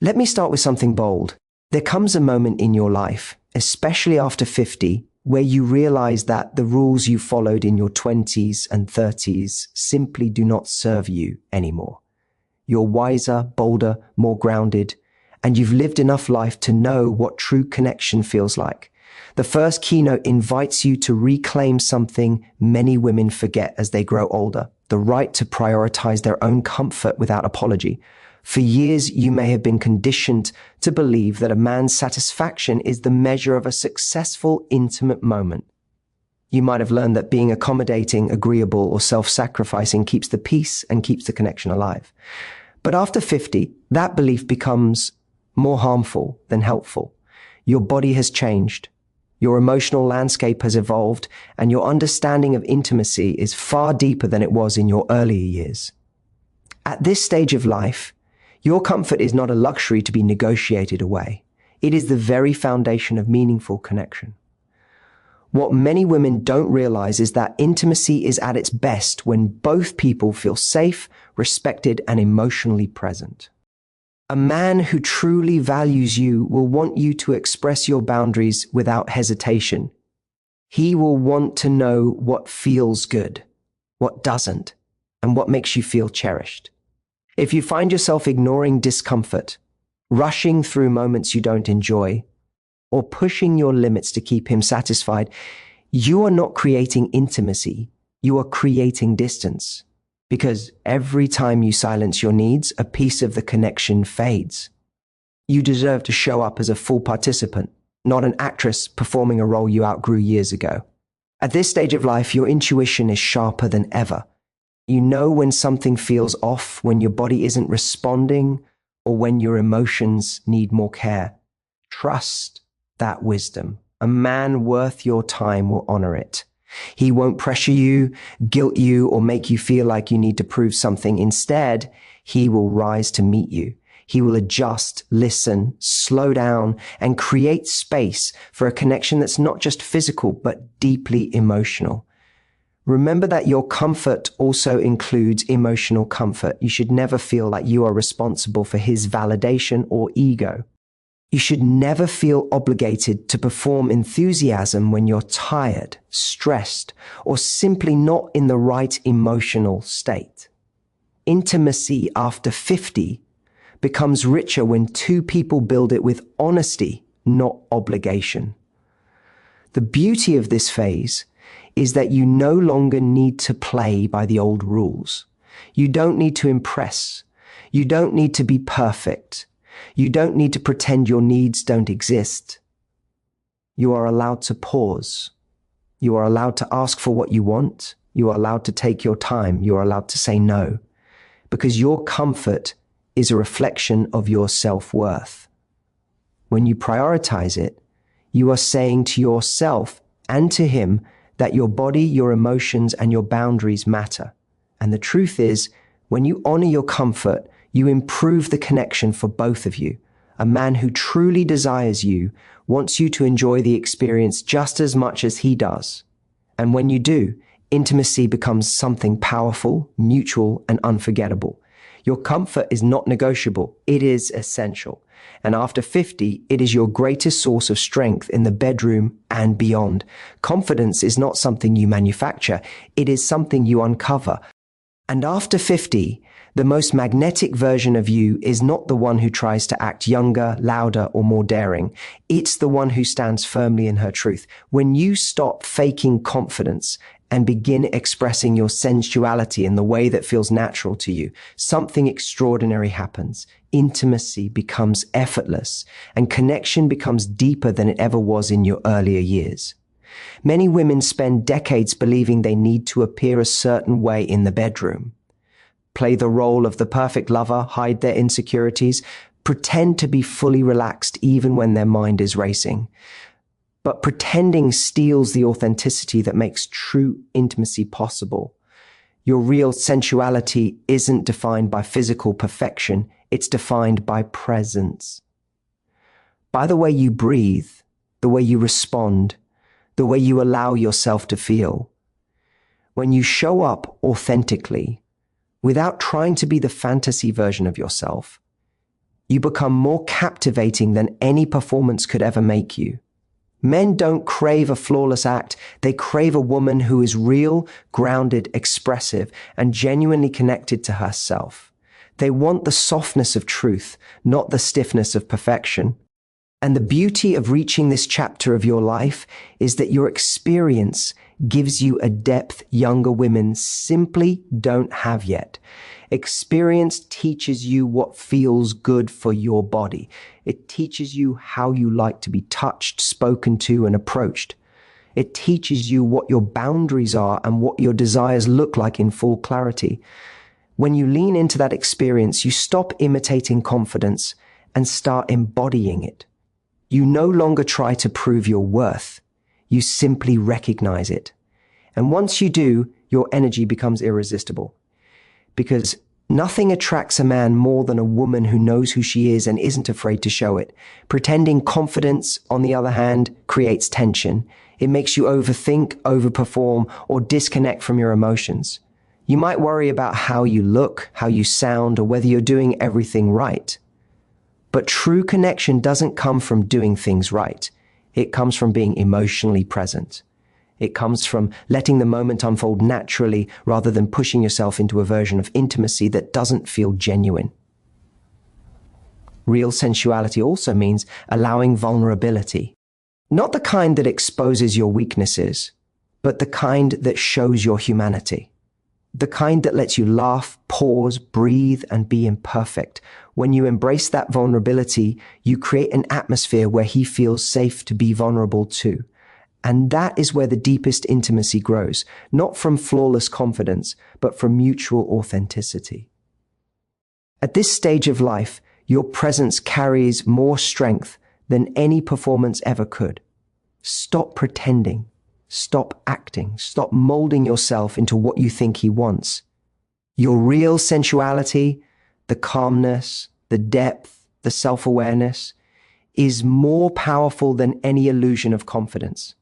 Let me start with something bold. There comes a moment in your life, especially after 50, where you realize that the rules you followed in your 20s and 30s simply do not serve you anymore. You're wiser, bolder, more grounded, and you've lived enough life to know what true connection feels like. The first keynote invites you to reclaim something many women forget as they grow older, the right to prioritize their own comfort without apology. For years, you may have been conditioned to believe that a man's satisfaction is the measure of a successful, intimate moment. You might have learned that being accommodating, agreeable, or self-sacrificing keeps the peace and keeps the connection alive. But after 50, that belief becomes more harmful than helpful. Your body has changed. Your emotional landscape has evolved, and your understanding of intimacy is far deeper than it was in your earlier years. At this stage of life, your comfort is not a luxury to be negotiated away. It is the very foundation of meaningful connection. What many women don't realize is that intimacy is at its best when both people feel safe, respected, and emotionally present. A man who truly values you will want you to express your boundaries without hesitation. He will want to know what feels good, what doesn't, and what makes you feel cherished. If you find yourself ignoring discomfort, rushing through moments you don't enjoy, or pushing your limits to keep him satisfied, you are not creating intimacy, you are creating distance. Because every time you silence your needs, a piece of the connection fades. You deserve to show up as a full participant, not an actress performing a role you outgrew years ago. At this stage of life, your intuition is sharper than ever. You know when something feels off, when your body isn't responding, or when your emotions need more care. Trust that wisdom. A man worth your time will honor it. He won't pressure you, guilt you, or make you feel like you need to prove something. Instead, he will rise to meet you. He will adjust, listen, slow down, and create space for a connection that's not just physical, but deeply emotional. Remember that your comfort also includes emotional comfort. You should never feel like you are responsible for his validation or ego. You should never feel obligated to perform enthusiasm when you're tired, stressed, or simply not in the right emotional state. Intimacy after 50 becomes richer when two people build it with honesty, not obligation. The beauty of this phase is that you no longer need to play by the old rules. You don't need to impress. You don't need to be perfect. You don't need to pretend your needs don't exist. You are allowed to pause. You are allowed to ask for what you want. You are allowed to take your time. You are allowed to say no. Because your comfort is a reflection of your self-worth. When you prioritize it, you are saying to yourself and to him that your body, your emotions, and your boundaries matter. And the truth is, when you honor your comfort, you improve the connection for both of you. A man who truly desires you wants you to enjoy the experience just as much as he does. And when you do, intimacy becomes something powerful, mutual, and unforgettable. Your comfort is not negotiable. It is essential. And after 50, it is your greatest source of strength in the bedroom and beyond. Confidence is not something you manufacture. It is something you uncover. And after 50, the most magnetic version of you is not the one who tries to act younger, louder, or more daring. It's the one who stands firmly in her truth. When you stop faking confidence and begin expressing your sensuality in the way that feels natural to you, something extraordinary happens. Intimacy becomes effortless, and connection becomes deeper than it ever was in your earlier years. Many women spend decades believing they need to appear a certain way in the bedroom. Play the role of the perfect lover, hide their insecurities, pretend to be fully relaxed even when their mind is racing. But pretending steals the authenticity that makes true intimacy possible. Your real sensuality isn't defined by physical perfection, it's defined by presence. By the way you breathe, the way you respond, the way you allow yourself to feel. When you show up authentically, without trying to be the fantasy version of yourself, You become more captivating than any performance could ever make you. Men don't crave a flawless act. They crave a woman who is real, grounded, expressive, and genuinely connected to herself. They want the softness of truth, not the stiffness of perfection. And the beauty of reaching this chapter of your life is that your experience gives you a depth younger women simply don't have yet. Experience teaches you what feels good for your body. It teaches you how you like to be touched, spoken to, and approached. It teaches you what your boundaries are and what your desires look like in full clarity. When you lean into that experience, you stop imitating confidence and start embodying it. You no longer try to prove your worth. You simply recognize it. And once you do, your energy becomes irresistible. Because nothing attracts a man more than a woman who knows who she is and isn't afraid to show it. Pretending confidence, on the other hand, creates tension. It makes you overthink, overperform, or disconnect from your emotions. You might worry about how you look, how you sound, or whether you're doing everything right. But true connection doesn't come from doing things right. It comes from being emotionally present. It comes from letting the moment unfold naturally rather than pushing yourself into a version of intimacy that doesn't feel genuine. Real sensuality also means allowing vulnerability. Not the kind that exposes your weaknesses, but the kind that shows your humanity. The kind that lets you laugh, pause, breathe, and be imperfect. When you embrace that vulnerability, you create an atmosphere where he feels safe to be vulnerable too. And that is where the deepest intimacy grows, not from flawless confidence, but from mutual authenticity. At this stage of life, your presence carries more strength than any performance ever could. Stop pretending. Stop acting. Stop molding yourself into what you think he wants. Your real sensuality, the calmness, the depth, the self-awareness, is more powerful than any illusion of confidence.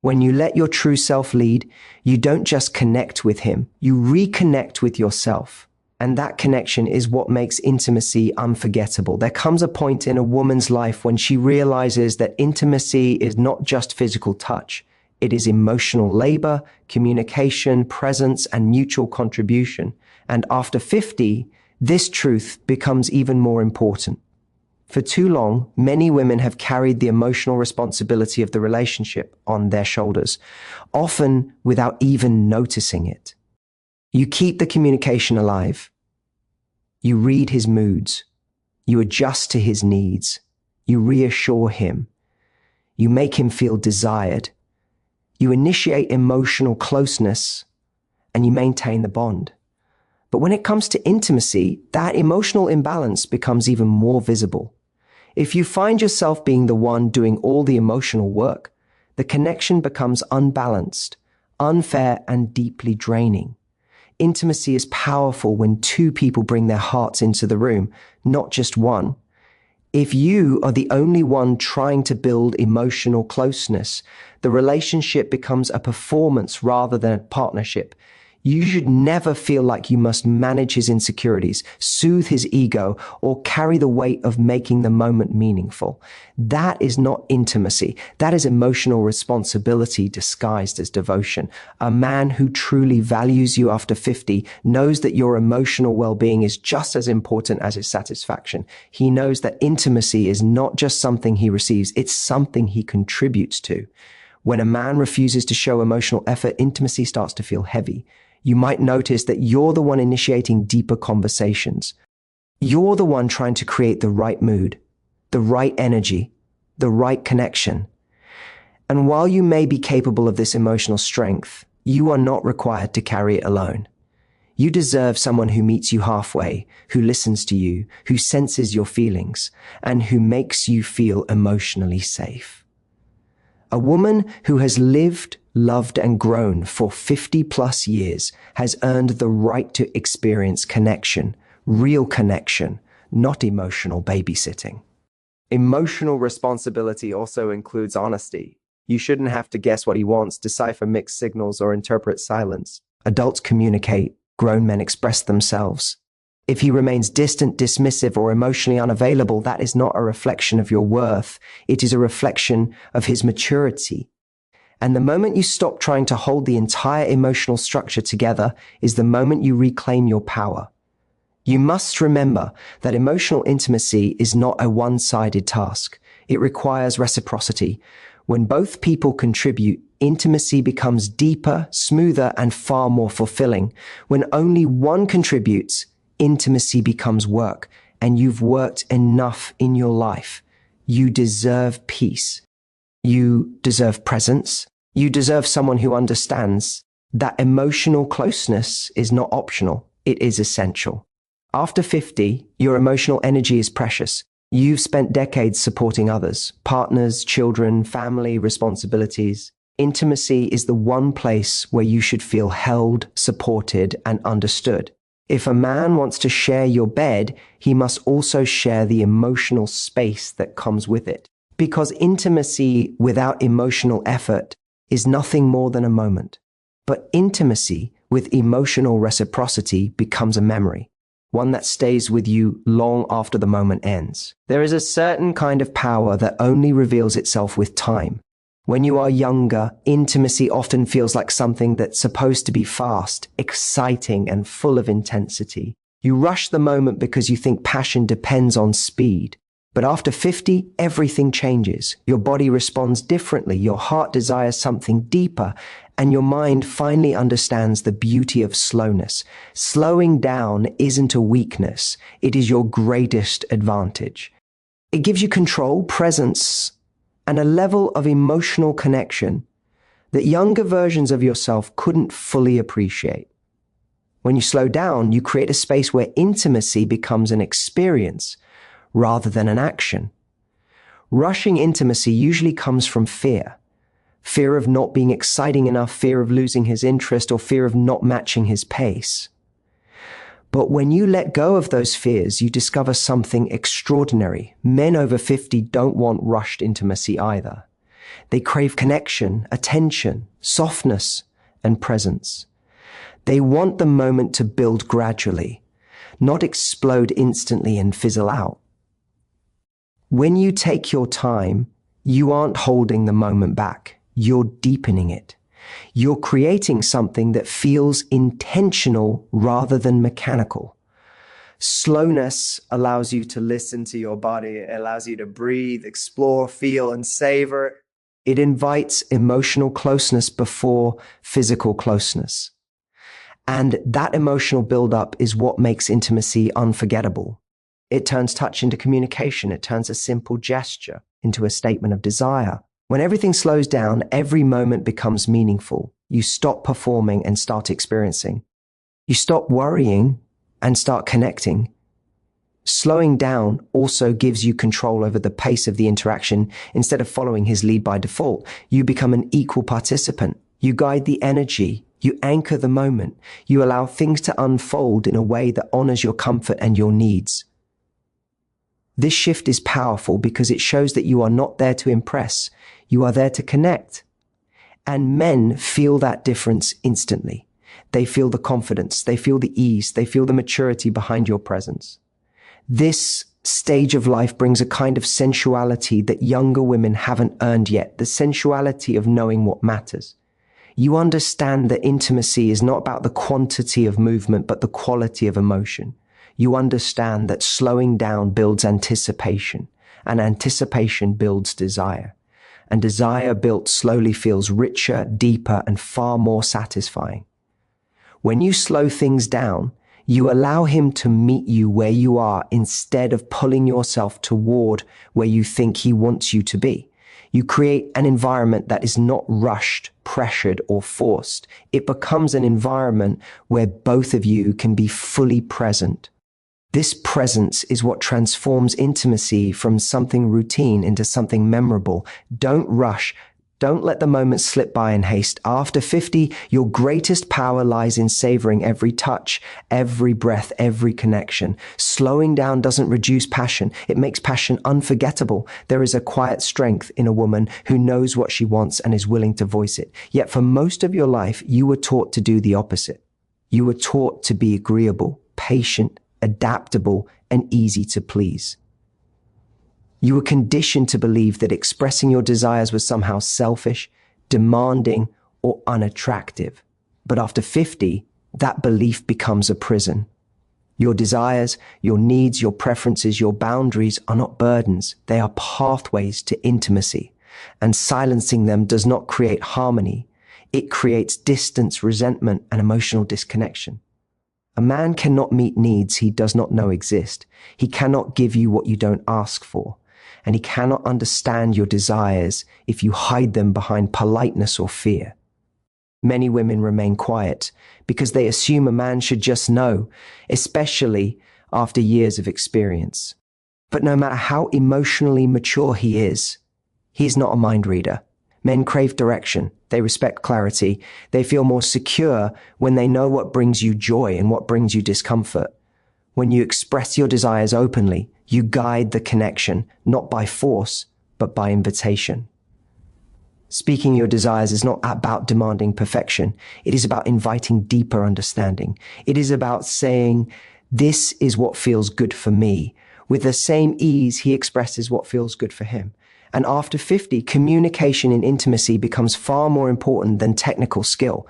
When you let your true self lead, you don't just connect with him, you reconnect with yourself. And that connection is what makes intimacy unforgettable. There comes a point in a woman's life when she realizes that intimacy is not just physical touch. It is emotional labor, communication, presence, and mutual contribution. And after 50, this truth becomes even more important. For too long, many women have carried the emotional responsibility of the relationship on their shoulders, often without even noticing it. You keep the communication alive. You read his moods. You adjust to his needs. You reassure him. You make him feel desired. You initiate emotional closeness, and you maintain the bond. But when it comes to intimacy, that emotional imbalance becomes even more visible. If you find yourself being the one doing all the emotional work, the connection becomes unbalanced, unfair, and deeply draining. Intimacy is powerful when two people bring their hearts into the room, not just one. If you are the only one trying to build emotional closeness, the relationship becomes a performance rather than a partnership. You should never feel like you must manage his insecurities, soothe his ego, or carry the weight of making the moment meaningful. That is not intimacy. That is emotional responsibility disguised as devotion. A man who truly values you after 50 knows that your emotional well-being is just as important as his satisfaction. He knows that intimacy is not just something he receives, it's something he contributes to. When a man refuses to show emotional effort, intimacy starts to feel heavy. You might notice that you're the one initiating deeper conversations. You're the one trying to create the right mood, the right energy, the right connection. And while you may be capable of this emotional strength, you are not required to carry it alone. You deserve someone who meets you halfway, who listens to you, who senses your feelings, and who makes you feel emotionally safe. A woman who has lived, loved, and grown for 50 plus years has earned the right to experience connection, real connection, not emotional babysitting. Emotional responsibility also includes honesty. You shouldn't have to guess what he wants, decipher mixed signals, or interpret silence. Adults communicate, grown men express themselves. If he remains distant, dismissive, or emotionally unavailable, that is not a reflection of your worth. It is a reflection of his maturity. And the moment you stop trying to hold the entire emotional structure together is the moment you reclaim your power. You must remember that emotional intimacy is not a one-sided task. It requires reciprocity. When both people contribute, intimacy becomes deeper, smoother, and far more fulfilling. When only one contributes, intimacy becomes work, and you've worked enough in your life. You deserve peace. You deserve presence. You deserve someone who understands that emotional closeness is not optional. It is essential. After 50, your emotional energy is precious. You've spent decades supporting others, partners, children, family, responsibilities. Intimacy is the one place where you should feel held, supported, and understood. If a man wants to share your bed, he must also share the emotional space that comes with it. Because intimacy without emotional effort is nothing more than a moment. But intimacy with emotional reciprocity becomes a memory, one that stays with you long after the moment ends. There is a certain kind of power that only reveals itself with time. When you are younger, intimacy often feels like something that's supposed to be fast, exciting, and full of intensity. You rush the moment because you think passion depends on speed. But after 50, everything changes. Your body responds differently, your heart desires something deeper, and your mind finally understands the beauty of slowness. Slowing down isn't a weakness, it is your greatest advantage. It gives you control, presence, and a level of emotional connection that younger versions of yourself couldn't fully appreciate. When you slow down, you create a space where intimacy becomes an experience rather than an action. Rushing intimacy usually comes from fear. Fear of not being exciting enough, fear of losing his interest, or fear of not matching his pace. But when you let go of those fears, you discover something extraordinary. Men over 50 don't want rushed intimacy either. They crave connection, attention, softness, and presence. They want the moment to build gradually, not explode instantly and fizzle out. When you take your time, you aren't holding the moment back. You're deepening it. You're creating something that feels intentional rather than mechanical. Slowness allows you to listen to your body. It allows you to breathe, explore, feel, and savor. It invites emotional closeness before physical closeness. And that emotional buildup is what makes intimacy unforgettable. It turns touch into communication. It turns a simple gesture into a statement of desire. When everything slows down, every moment becomes meaningful. You stop performing and start experiencing. You stop worrying and start connecting. Slowing down also gives you control over the pace of the interaction. Instead of following his lead by default, you become an equal participant. You guide the energy. You anchor the moment. You allow things to unfold in a way that honors your comfort and your needs. This shift is powerful because it shows that you are not there to impress. You are there to connect. And men feel that difference instantly. They feel the confidence. They feel the ease. They feel the maturity behind your presence. This stage of life brings a kind of sensuality that younger women haven't earned yet, the sensuality of knowing what matters. You understand that intimacy is not about the quantity of movement, but the quality of emotion. You understand that slowing down builds anticipation, and anticipation builds desire. And desire built slowly feels richer, deeper, and far more satisfying. When you slow things down, you allow him to meet you where you are instead of pulling yourself toward where you think he wants you to be. You create an environment that is not rushed, pressured, or forced. It becomes an environment where both of you can be fully present. This presence is what transforms intimacy from something routine into something memorable. Don't rush. Don't let the moment slip by in haste. After 50, your greatest power lies in savoring every touch, every breath, every connection. Slowing down doesn't reduce passion. It makes passion unforgettable. There is a quiet strength in a woman who knows what she wants and is willing to voice it. Yet for most of your life, you were taught to do the opposite. You were taught to be agreeable, patient, adaptable, and easy to please. You were conditioned to believe that expressing your desires was somehow selfish, demanding, or unattractive. But after 50, that belief becomes a prison. Your desires, your needs, your preferences, your boundaries are not burdens. They are pathways to intimacy. And silencing them does not create harmony. It creates distance, resentment, and emotional disconnection. A man cannot meet needs he does not know exist. He cannot give you what you don't ask for. And he cannot understand your desires if you hide them behind politeness or fear. Many women remain quiet because they assume a man should just know, especially after years of experience. But no matter how emotionally mature he is not a mind reader. Men crave direction. They respect clarity. They feel more secure when they know what brings you joy and what brings you discomfort. When you express your desires openly, you guide the connection, not by force, but by invitation. Speaking your desires is not about demanding perfection. It is about inviting deeper understanding. It is about saying, "This is what feels good for me." With the same ease, he expresses what feels good for him. And after 50, communication in intimacy becomes far more important than technical skill.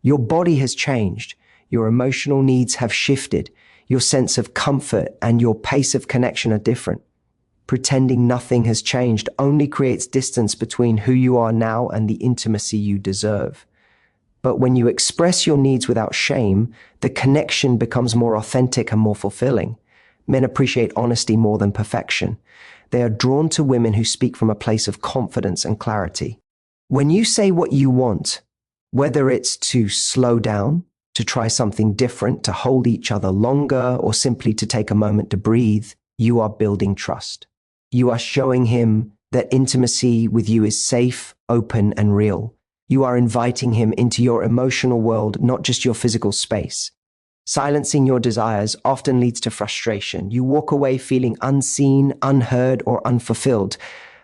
Your body has changed. Your emotional needs have shifted. Your sense of comfort and your pace of connection are different. Pretending nothing has changed only creates distance between who you are now and the intimacy you deserve. But when you express your needs without shame, the connection becomes more authentic and more fulfilling. Men appreciate honesty more than perfection. They are drawn to women who speak from a place of confidence and clarity. When you say what you want, whether it's to slow down, to try something different, to hold each other longer, or simply to take a moment to breathe, you are building trust. You are showing him that intimacy with you is safe, open, and real. You are inviting him into your emotional world, not just your physical space. Silencing your desires often leads to frustration. You walk away feeling unseen, unheard, or unfulfilled.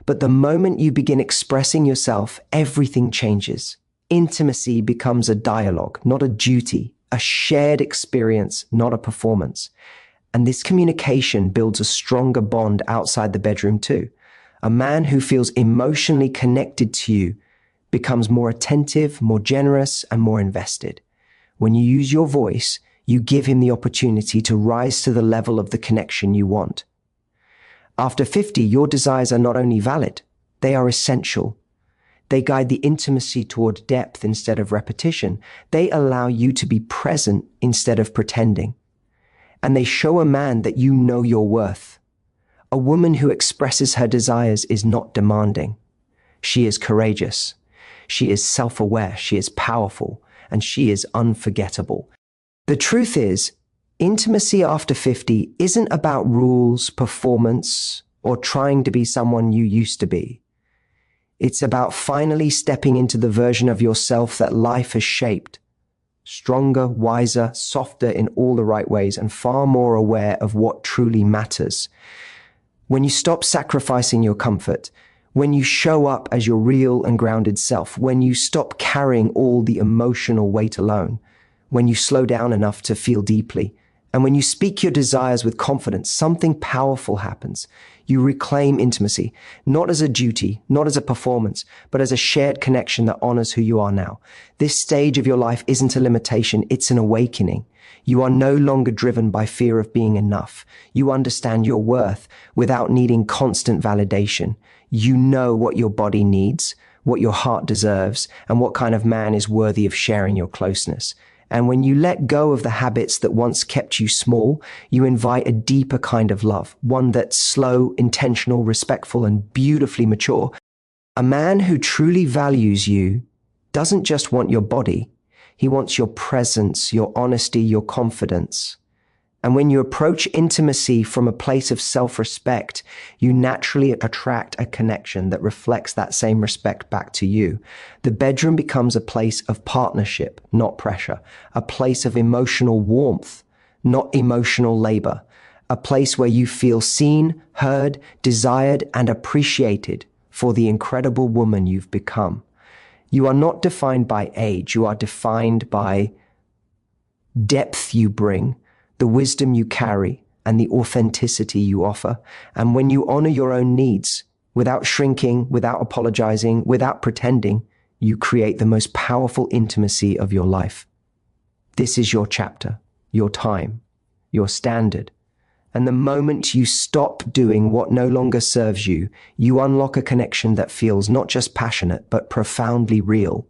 But the moment you begin expressing yourself, everything changes. Intimacy becomes a dialogue, not a duty, a shared experience, not a performance. And this communication builds a stronger bond outside the bedroom too. A man who feels emotionally connected to you becomes more attentive, more generous, and more invested. When you use your voice, you give him the opportunity to rise to the level of the connection you want. After 50, your desires are not only valid, they are essential. They guide the intimacy toward depth instead of repetition. They allow you to be present instead of pretending. And they show a man that you know your worth. A woman who expresses her desires is not demanding. She is courageous. She is self-aware. She is powerful. And she is unforgettable. The truth is, intimacy after 50 isn't about rules, performance, or trying to be someone you used to be. It's about finally stepping into the version of yourself that life has shaped. Stronger, wiser, softer in all the right ways, and far more aware of what truly matters. When you stop sacrificing your comfort, when you show up as your real and grounded self, when you stop carrying all the emotional weight alone, when you slow down enough to feel deeply, and when you speak your desires with confidence, something powerful happens. You reclaim intimacy, not as a duty, not as a performance, but as a shared connection that honors who you are now. This stage of your life isn't a limitation, it's an awakening. You are no longer driven by fear of being enough. You understand your worth without needing constant validation. You know what your body needs, what your heart deserves, and what kind of man is worthy of sharing your closeness. And when you let go of the habits that once kept you small, you invite a deeper kind of love, one that's slow, intentional, respectful, and beautifully mature. A man who truly values you doesn't just want your body. He wants your presence, your honesty, your confidence. And when you approach intimacy from a place of self-respect, you naturally attract a connection that reflects that same respect back to you. The bedroom becomes a place of partnership, not pressure, a place of emotional warmth, not emotional labor, a place where you feel seen, heard, desired, and appreciated for the incredible woman you've become. You are not defined by age, you are defined by depth you bring, the wisdom you carry, and the authenticity you offer. And when you honor your own needs, without shrinking, without apologizing, without pretending, you create the most powerful intimacy of your life. This is your chapter, your time, your standard. And the moment you stop doing what no longer serves you, you unlock a connection that feels not just passionate, but profoundly real.